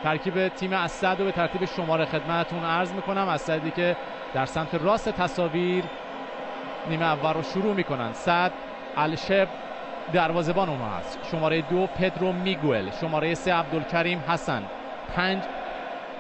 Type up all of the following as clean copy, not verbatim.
ترکیب تیم اسد رو به ترتیب شماره خدمتتون عرض میکنم. اسدی که در سمت راست تصاویر نیمه اول رو شروع میکنن. سعد الشب دروازه‌بان اونها هست. شماره 2 پدرو میگوئل، شماره 3 عبدالکریم حسن، 5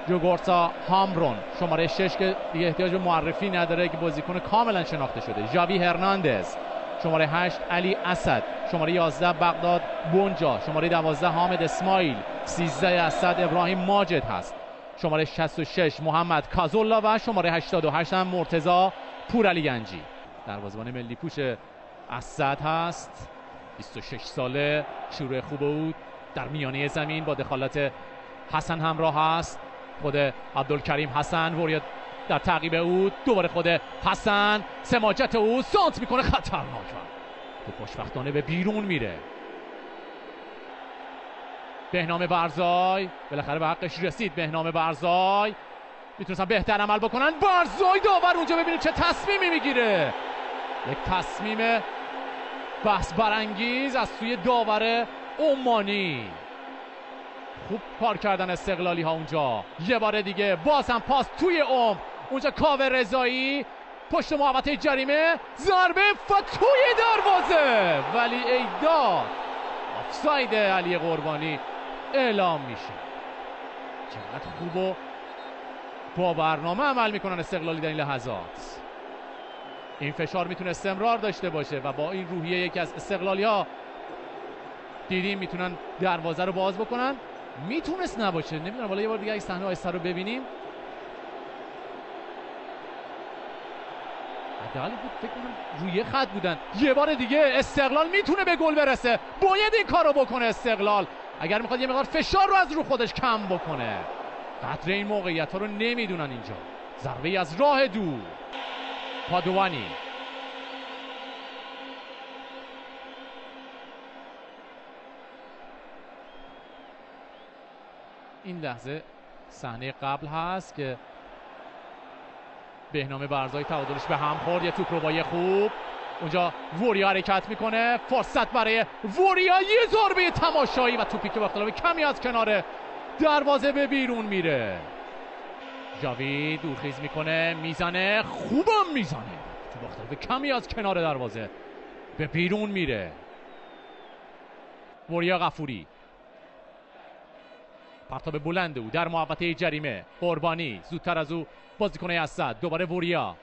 جوگورتا هامرون، شماره 6 که دیگه احتیاج به معرفی نداره که بازیکن کاملا شناخته شده، ژاوی هرناندز، شماره 8 علی اسد، شماره 11 بغداد بونجا، شماره 12 حامد اسماعیل، 13 اسد ابراهیم ماجد هست، شماره 66 محمد کازولا و شماره 88 هم مرتضی پورعلی گنجی. دروازه‌بان ملی پوش اسد هست، 26 ساله، شروع خوب بود در میانه زمین با دخالت حسن همراه است. خود عبدالکریم حسن، وریا در تعقیب او، دوباره خود حسن، سماجت او، سانت میکنه، خطرناک تو خوشبختانه به بیرون میره. بهنام برزای بالاخره به حقش رسید. بهنام برزای میتونستن بهتر عمل بکنن. برزای داور اونجا ببینید چه تصمیمی میگیره، یک تصمیم بحث برانگیز از سوی داور عمانی. خوب کار کردن استقلالی ها اونجا. یه بار دیگه باز هم پاس توی اونجا کاوه رضایی پشت محوطه جریمه، ضربه و توی دروازه، ولی ایداد آفساید علی قربانی اعلام میشه. چقدر خوب و با برنامه عمل میکنن استقلالی در این لحظات. این فشار میتونه استمرار داشته باشه و با این روحیه یکی از استقلالی ها دیدیم میتونن دروازه رو باز بکنن. میتونست نباشه، نمیدونم، والا یه بار دیگه این صحنه آیسته رو ببینیم. حداقل فکر کنم روی خط بودن. یه بار دیگه استقلال میتونه به گل برسه، باید این کارو بکنه استقلال اگر میخواد یه مقدار فشار رو از رو خودش کم بکنه. قدر این موقعیت ها رو نمیدونن اینجا. ضربه از راه دور، پادوانی، این لحظه صحنه قبل هست که بهنام برزای تعادلش به هم خورد. یه توپ رو با یه خوب اونجا وریا حرکت میکنه، فرصت برای وریا، یه ضربه تماشایی و توپی که با اختلاف کمی از کنار دروازه به بیرون میره. ژاوی دورخیز میکنه، میزنه، خوبم میزنه، تو با اختلاف کمی از کنار دروازه به بیرون میره. وریا غفوری، پرتاب بلند او در محوطه جریمه، قربانی زودتر از او بازیکن اسد، دوباره وریا،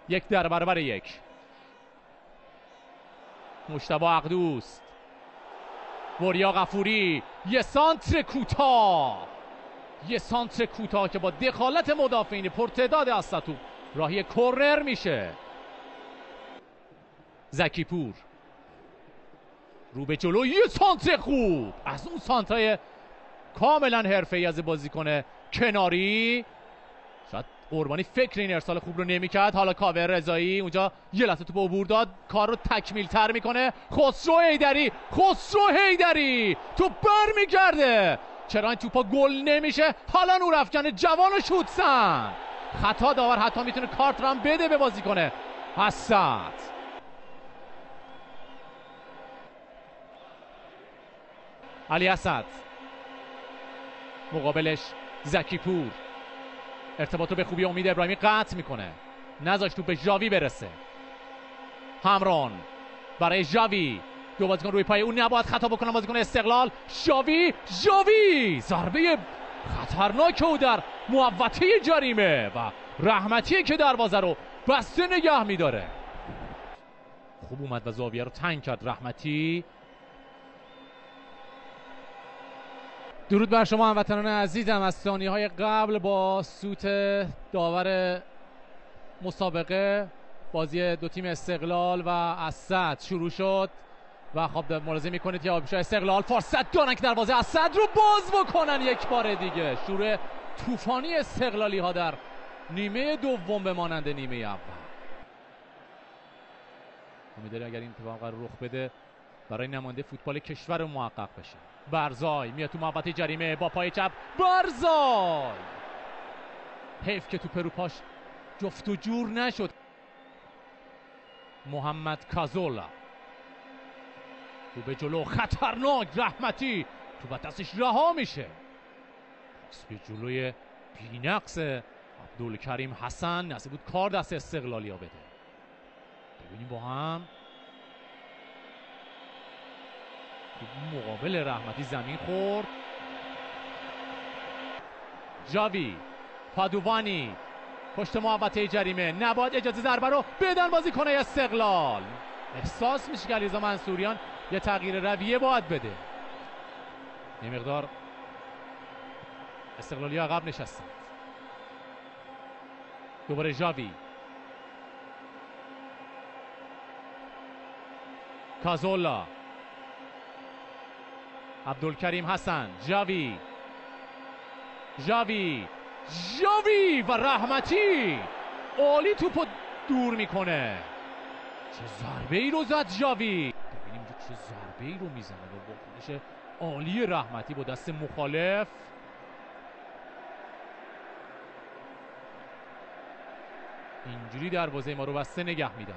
1 در برابر 1. مجتبی عقدوست، وریا غفوری، یه سانتر کوتاه که با دخالت مدافعین پرتعداد اسد تو راهی کورنر میشه. زکی پور رو به جلو، یه سانتر خوب، از اون سانترهای کاملا حرفه‌ای از بازیکن کناری. شاید قربانی فکر این ارسال خوب رو نمی‌کرد. حالا کاوه رضایی اونجا یه لحظه توپ عبور داد، کار رو تکمیل تر میکنه. خسرو حیدری توپ برمیگرده، چرا این توپا گل نمیشه؟ حالا نورافکن جوان و شوتسن، خطا داور حتی میتونه کارت رو هم بده به بازیکن اسد. علی اسد مقابلش زکی پور، ارتباط رو به خوبی امید ابراهیمی قطع میکنه، نذاشت تو به ژاوی برسه. همران برای ژاوی، دو بازیکن روی پای اون، نباید خطا بکنن بازیکن استقلال. ژاوی ضربه خطرناک او در محوطه جریمه و رحمتی که دروازه رو بسته نگه میداره. خوب اومد و زاویه رو تنگ کرد رحمتی. درود بر شما هموطنان عزیزم. از ثانیه‌های قبل با سوت داور مسابقه بازی دو تیم استقلال و اسد شروع شد و خب ملاحظه میکنید که آبشار استقلال فرصت دارن که دروازه اسد رو باز بکنن. یک بار دیگه شروع طوفانی استقلالی ها در نیمه دوم به مانند نیمه اول. امیدوارم اگر این اتفاق قرار رخ بده برای نماینده فوتبال کشور محقق بشه. برزای میاد تو محوطه جریمه با پای چپ، برزای، حیف که تو پروپاش جفت و جور نشد. محمد کازولا تو به جلو، خطرناک، رحمتی تو با دستش رها میشه. به جلوی بی‌نقص عبدالکریم حسن، نصیب بود کار دست استقلالیا بده. ببینیم با هم مقابل رحمتی زمین خورد. جاوی پادوانی پشت محوطه جریمه، نباید اجازه ضربه رو بدن بازیکن استقلال. احساس میشه که علیرضا منصوریان یه تغییر رویه باید بده. یه مقدار استقلالی عقب نشستند. دوباره جاوی، کازولا، عبدالکریم حسن، جاوی و رحمتی عالی توپو دور میکنه. چه ضربه ای رو زد جاوی. ببینیم چه ضربه ای رو میزنه با واکنش عالی رحمتی با دست مخالف. اینجوری دروازه ما رو بسته نگه میدن.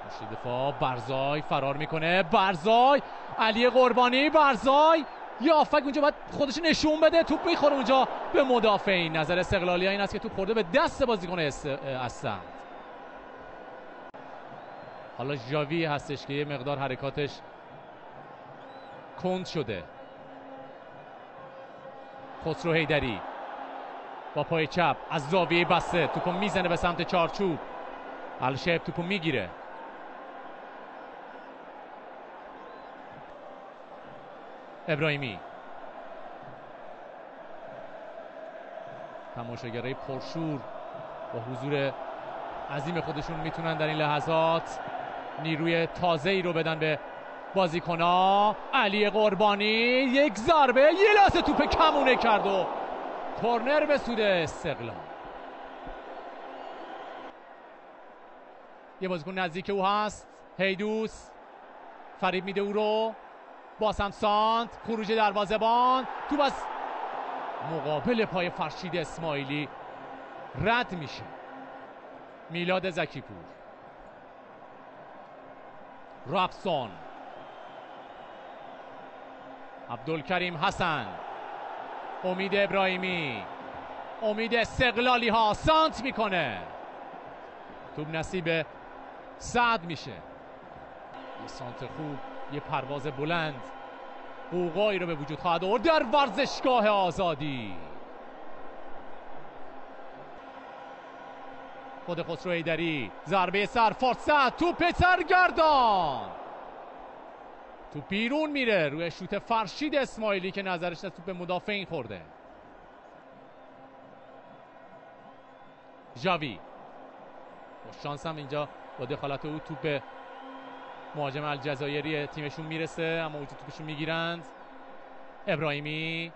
پشت دفاع برزای فرار میکنه. برزای، علی قربانی، برزای یه آفک اونجا باید خودش نشون بده. توپ میخوره اونجا به مدافعین. نظر استقلالی ها این است که توپ خورده به دست بازیکن اسد. حالا جاوی هستش که یه مقدار حرکاتش کند شده. خسرو حیدری با پای چپ از زاویه بسته توپو میزنه به سمت چارچوب. الشیب توپو میگیره. ابراهیمی، تماشاگرای پرشور با حضور عظیم خودشون میتونن در این لحظات نیروی تازه ای رو بدن به بازیکن‌ها. علی قربانی یک ضربه، یه لحظه توپ کمونه کرد و کورنر به سود استقلال. یه بازیکن نزدیک او هست، هیدوس فریب میده او رو، باسم سانت، خروج دروازه‌بان، توپ از مقابل پای فرشید اسماعیلی رد میشه. میلاد زکیپور، رابسون، عبدالکریم حسن، امید ابراهیمی، امید استقلالی ها سانت میکنه. توپ نصیب سعد میشه. یه سانت خوب، یه پرواز بلند قوقایی رو به وجود خواهد آورد در ورزشگاه آزادی. خود خسرو حیدری، ضربه سر، فرصت، توپ سرگردان، توپ بیرون میره روی شوت فرشید اسماعیلی که نظرش از توپ مدافعین خورده. جاوی خوش شانس هم اینجا با دخالت او توپ مهاجم الجزایری تیمشون میرسه، اما اونجا توپشون میگیرند. ابراهیمی،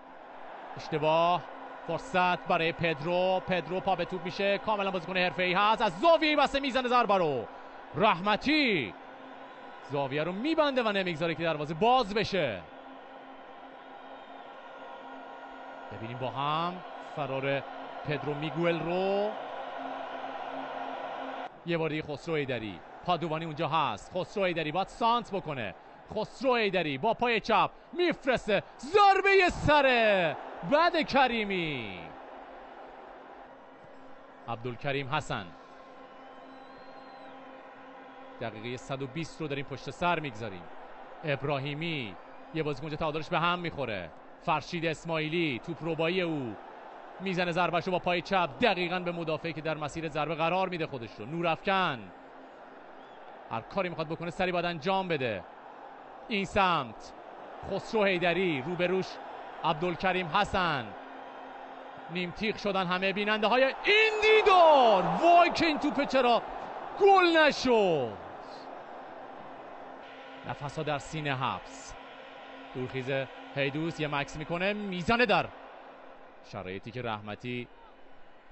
اشتباه، فرصت برای پدرو پا به توپ میشه، کاملا بازیکن حرفه‌ای هست، از زاویه بسته میزنه ضربه رو. رحمتی زاویه رو میبنده و نمیگذاره که دروازه باز بشه. ببینیم با هم فرار پدرو میگوئل رو. یه بار دیگه خسرو حیدری، پادوانی اونجا هست، خسرو حیدری باید سانت بکنه. خسرو حیدری با پای چپ میفرسته، ضربه سره بعد کریمی. عبدالکریم حسن، دقیقه 120 رو داریم پشت سر میگذاریم. ابراهیمی، یه بازیکن اونجا تعادلش به هم میخوره. فرشید اسماعیلی، توپ ربایی او میزنه ضربهشو با پای چپ دقیقاً به مدافعی که در مسیر ضربه قرار میده خودش رو. نورافکن هر کاری میخواد بکنه سری باید انجام بده. این سمت خسرو حیدری، روبروش عبدالکریم حسن، نیم تیغ شدن همه بیننده های این دیدار. وای که این توپ چرا گل نشد. نفس ها در سینه حبس. دورخیز هیدوس یه مکس میکنه، میزنه در شرایطی که رحمتی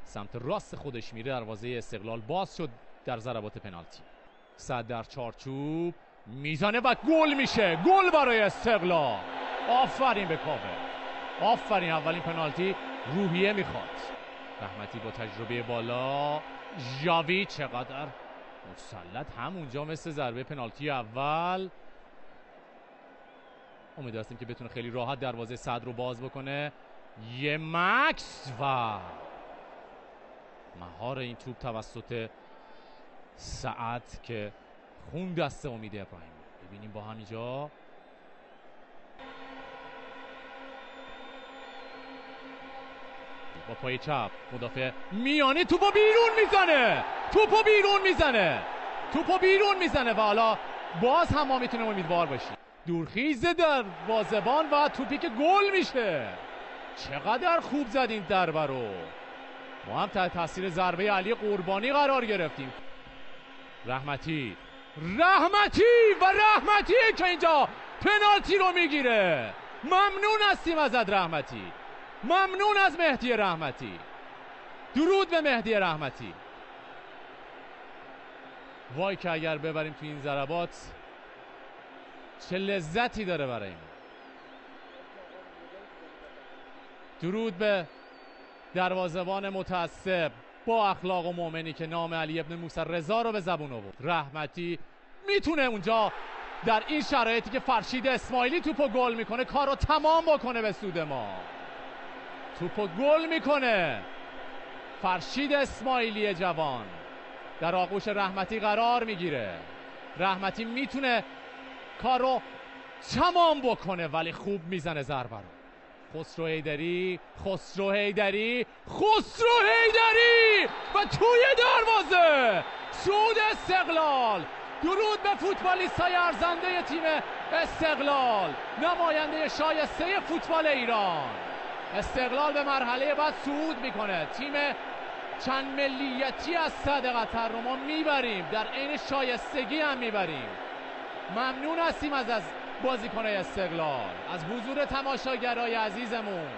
سمت راست خودش میره. دروازه استقلال باز شد در ضربات پنالتی. صد در چارچوب میزنه و گل میشه. گل برای استقلال. آفرین به کاوه، آفرین. اولین پنالتی روحیه میخواد. رحمتی با تجربه بالا. جاوی چقدر مسلط همونجا مثل ضربه پنالتی اول. امید هستیم که بتونه خیلی راحت دروازه سعد رو باز بکنه. یه مکس و مهار این توپ توسط سعد که خون دست امید ابراهیمی. ببینیم با همینجا با پای چپ مدافع میانه توپو بیرون میزنه و حالا باز هم ما میتونیم امیدوار باشیم. دورخیز دروازه‌بان و توپی که گل میشه. چقدر خوب زد این ضربه رو. ما هم تحت تاثیر ضربه علی قربانی قرار گرفتیم. رحمتی که اینجا پنالتی رو میگیره. ممنون هستیم ازت رحمتی، ممنون از مهدی رحمتی. درود به مهدی رحمتی. وای که اگر ببریم تو این ضربات چه لذتی داره برای ما. درود به دروازه‌بان متعصب با اخلاق و مؤمنی که نام علی ابن موسی رضا رو به زبون آورد. رحمتی میتونه اونجا در این شرایطی که فرشید اسماعیلی توپو گل میکنه کار رو تمام بکنه به سود ما. توپو گل میکنه فرشید اسماعیلی جوان، در آغوش رحمتی قرار میگیره. رحمتی میتونه کار رو تمام بکنه ولی خوب میزنه ضربه رو. خسرو حیدری و توی دروازه صعود استقلال. درود به فوتبالیست‌های ارزنده تیم استقلال، نماینده شایسته فوتبال ایران. استقلال به مرحله بعد صعود میکنه. تیم چند ملیتی از صد قطر رو ما میبریم، در عین شایستگی هم میبریم. ممنون هستیم از بازیکن‌های استقلال، از حضور تماشاگرای عزیزمون.